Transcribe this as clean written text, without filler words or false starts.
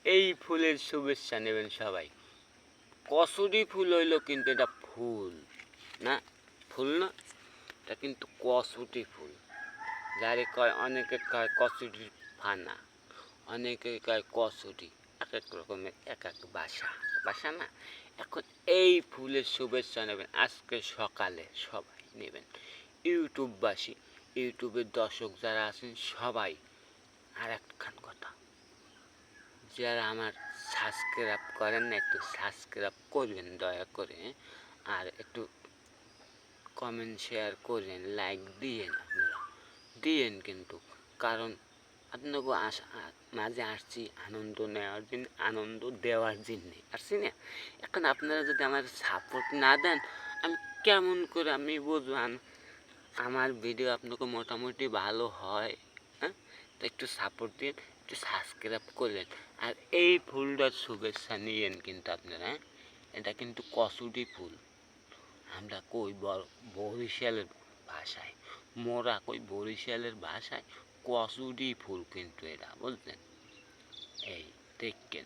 এই ফুলের শুভেচ্ছা নেবেন সবাই। কসুরি ফুল হইল কিন্তু এটা ফুল না, ফুল না, এটা কিন্তু কসুটি ফুল। যারে কয়, অনেকে কয় কসুটির ফানা, অনেকে কয় কসুটি, এক এক রকমের এক এক বাসা বাসা না। এখন এই ফুলের শুভেচ্ছা নেবেন আজকে সকালে, সবাই নেবেন। ইউটিউববাসী, ইউটিউবের দর্শক যারা আছেন সবাই। আর একখান কথা, যারা আমার সাবস্ক্রাইব করেন না, একটু সাবস্ক্রাইব করবেন দয়া করে। আর একটু কমেন্ট শেয়ার করেন, লাইক দিয়েন, আপনারা দিয়েন কিন্তু। কারণ আপনাকে মাঝে আসছি আনন্দ নেওয়ার জন্য, আনন্দ দেওয়ার জন্যে আসছি না। এখন আপনারা যদি আমার সাপোর্ট না দেন, আমি কেমন করে আমি বুঝবো আমার ভিডিও আপনাকে মোটামুটি ভালো হয়? হ্যাঁ, তো একটু সাপোর্ট দিন, একটু সাবস্ক্রাইব করলেন। আর এই ফুলটার শুভেচ্ছা নিয়েন কিন্তু আপনারা। হ্যাঁ, এটা কিন্তু কসুটি ফুল। আমরা কই বরিশালের ভাষায়, মোরা কই বরিশালের ভাষায় কসুটি ফুল কিন্তু এটা, বুঝলেন? এই দেখে